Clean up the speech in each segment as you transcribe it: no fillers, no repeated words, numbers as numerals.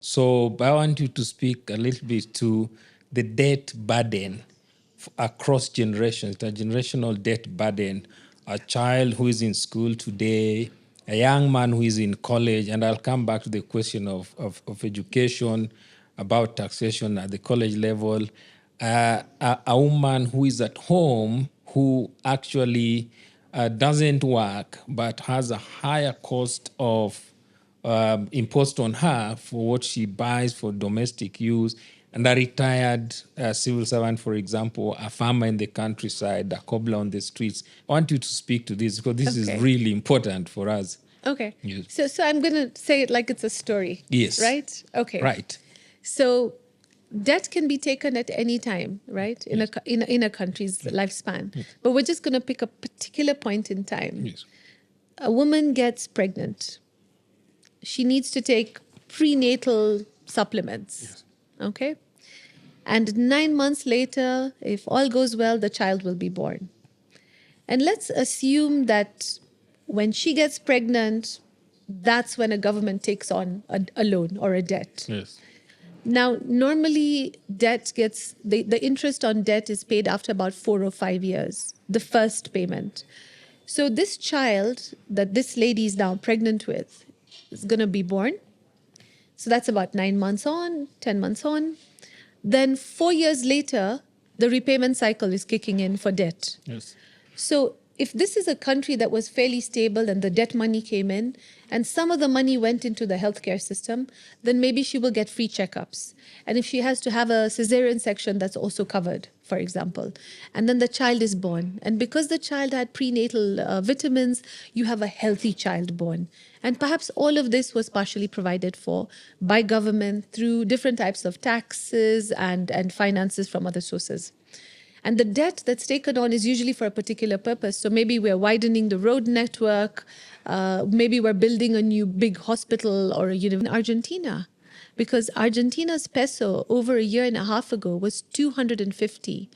So I want you to speak a little bit to the debt burden across generations, the generational debt burden. A child who is in school today, a young man who is in college, and I'll come back to the question of education, about taxation at the college level, a woman who is at home who actually doesn't work but has a higher cost of imposed on her for what she buys for domestic use, and a retired civil servant, for example, a farmer in the countryside, a cobbler on the streets. I want you to speak to this because this is really important for us. Okay. Yes. So I'm going to say it like it's a story. Yes. Right? Okay. Right. So debt can be taken at any time, right? In a country's lifespan. Yes. But we're just going to pick a particular point in time. Yes. A woman gets pregnant. She needs to take prenatal supplements. Yes. Okay? And 9 months later, if all goes well, the child will be born. And let's assume that when she gets pregnant, that's when a government takes on a loan or a debt. Yes. Now, normally, debt gets the interest on debt is paid after about 4 or 5 years, the first payment. So this child that this lady is now pregnant with is going to be born. So that's about 9 months on, 10 months on. Then 4 years later, the repayment cycle is kicking in for debt. Yes. So if this is a country that was fairly stable and the debt money came in and some of the money went into the healthcare system, then maybe she will get free checkups. And if she has to have a cesarean section, that's also covered, for example. And then the child is born. And because the child had prenatal vitamins, you have a healthy child born. And perhaps all of this was partially provided for by government through different types of taxes and finances from other sources. And the debt that's taken on is usually for a particular purpose. So maybe we're widening the road network. Maybe we're building a new big hospital or a university in Argentina. Because Argentina's peso over a year and a half ago was 250.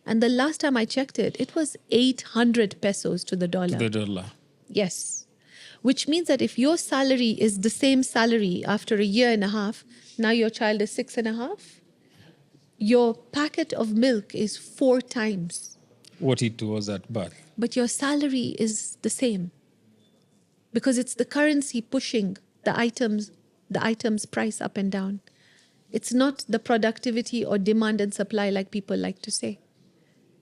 And the last time I checked it, it was 800 pesos to the dollar. To the dollar. Yes. Which means that if your salary is the same salary after a year and a half, now your child is 6.5, your packet of milk is 4 times what it was at birth. But your salary is the same because it's the currency pushing the items price up and down. It's not the productivity or demand and supply like people like to say.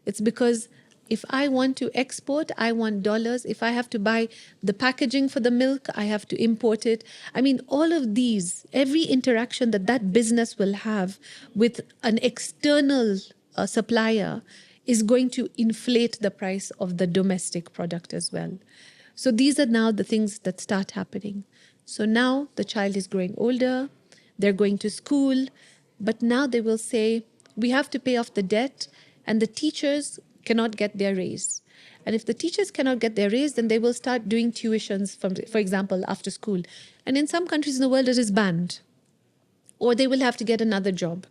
It's because if I want to export, I want dollars. If I have to buy the packaging for the milk, I have to import it. I mean, all of these, every interaction that business will have with an external supplier is going to inflate the price of the domestic product as well. So these are now the things that start happening. So now the child is growing older, they're going to school, but now they will say, we have to pay off the debt, and the teachers cannot get their raise. And if the teachers cannot get their raise, then they will start doing tuitions, for example, after school. And in some countries in the world, it is banned. Or they will have to get another job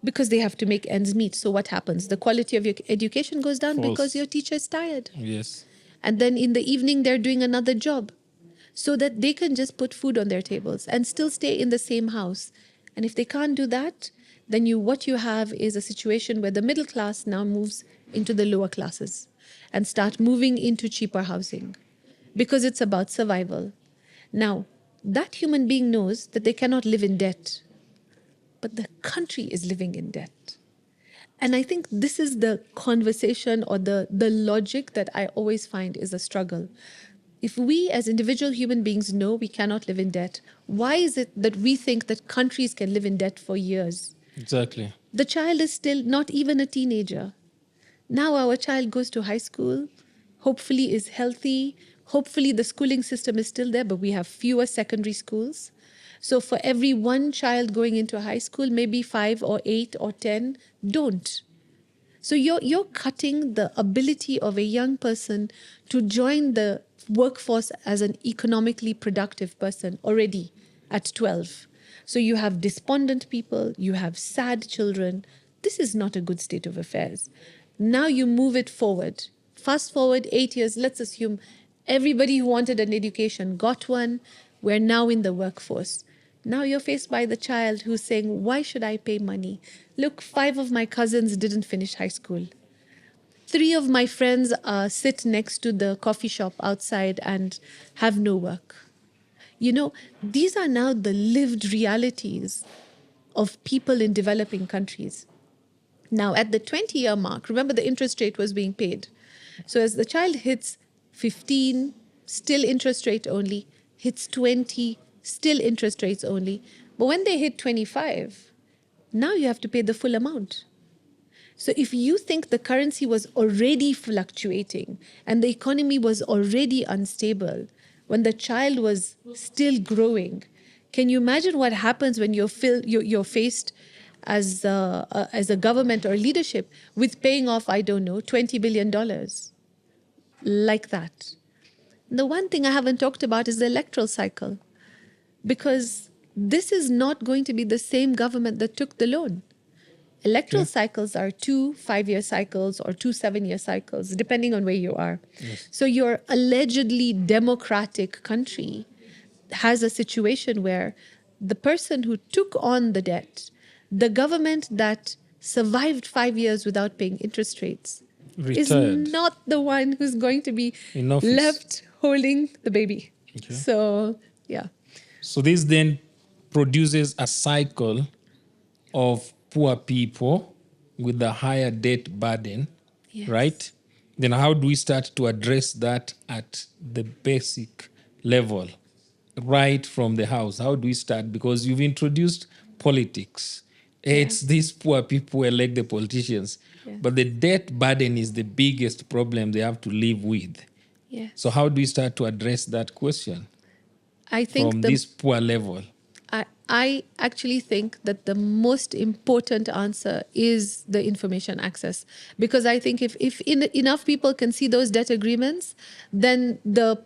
because they have to make ends meet. So what happens? The quality of your education goes down because your teacher is tired. Yes. And then in the evening, they're doing another job so that they can just put food on their tables and still stay in the same house. And if they can't do that, then what you have is a situation where the middle class now moves into the lower classes and start moving into cheaper housing because it's about survival. Now, that human being knows that they cannot live in debt, but the country is living in debt. And I think this is the conversation or the logic that I always find is a struggle. If we as individual human beings know we cannot live in debt, why is it that we think that countries can live in debt for years? Exactly. The child is still not even a teenager. Now our child goes to high school, hopefully is healthy, hopefully the schooling system is still there, but we have fewer secondary schools. So for every one child going into high school, maybe 5 or 8 or 10 don't. So you're cutting the ability of a young person to join the workforce as an economically productive person already at 12. So you have despondent people, you have sad children. This is not a good state of affairs. Now you move it forward. Fast forward 8 years, let's assume everybody who wanted an education got one. We're now in the workforce. Now you're faced by the child who's saying, why should I pay money? Look, 5 of my cousins didn't finish high school. 3 of my friends sit next to the coffee shop outside and have no work. You know, these are now the lived realities of people in developing countries. Now, at the 20-year mark, remember the interest rate was being paid. So as the child hits 15, still interest rate only, hits 20, still interest rates only. But when they hit 25, now you have to pay the full amount. So if you think the currency was already fluctuating and the economy was already unstable when the child was still growing, can you imagine what happens when you're faced as a government or leadership with paying off, I don't know, $20 billion like that? The one thing I haven't talked about is the electoral cycle, because this is not going to be the same government that took the loan. Electoral cycles are 2 5-year cycles or 2 7-year cycles, depending on where you are. Yes. So your allegedly democratic country has a situation where the person who took on the debt, the government that survived 5 years without paying interest rates, is Retired. not the one who's going to be In office. left holding the baby. Okay. So, yeah. So this then produces a cycle of poor people with a higher debt burden, Yes. right? Then how do we start to address that at the basic level, right from the house? How do we start? Because you've introduced politics. It's these poor people who elect the politicians, Yeah. but the debt burden is the biggest problem they have to live with. Yes. So how do we start to address that question I think from this poor level? I actually think that the most important answer is the information access. Because I think if enough people can see those debt agreements, then the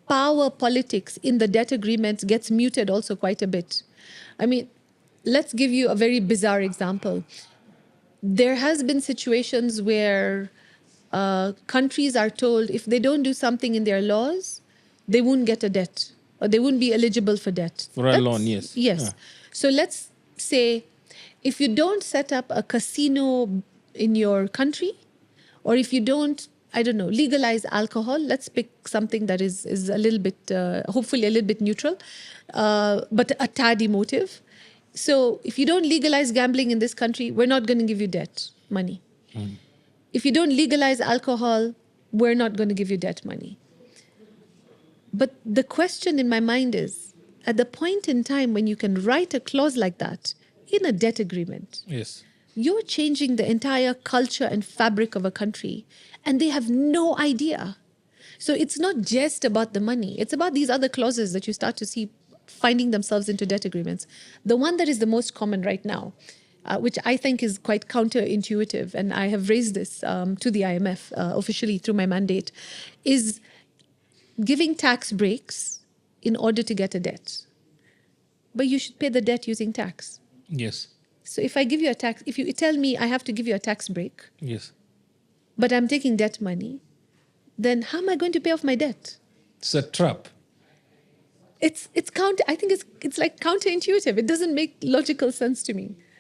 power politics in the debt agreements gets muted also quite a bit. I mean, let's give you a very bizarre example. There has been situations where countries are told if they don't do something in their laws, they won't get a debt or they wouldn't be eligible for debt. For a loan, yes. Yes. Yeah. So let's say if you don't set up a casino in your country, or if you don't, I don't know, legalize alcohol, let's pick something that is a little bit, hopefully a little bit neutral, but a tad emotive. So if you don't legalize gambling in this country, we're not going to give you debt money. If you don't legalize alcohol, we're not going to give you debt money. But the question in my mind is, at the point in time when you can write a clause like that in a debt agreement, Yes. you're changing the entire culture and fabric of a country, and they have no idea. So it's not just about the money. It's about these other clauses that you start to see finding themselves into debt agreements. The one that is the most common right now, which I think is quite counterintuitive, and I have raised this to the IMF officially through my mandate, is giving tax breaks in order to get a debt. But you should pay the debt using tax. Yes. So if I give you a tax, if you tell me I have to give you a tax break, Yes. but I'm taking debt money, then how am I going to pay off my debt? It's a trap. I think it's like counterintuitive. It doesn't make logical sense to me.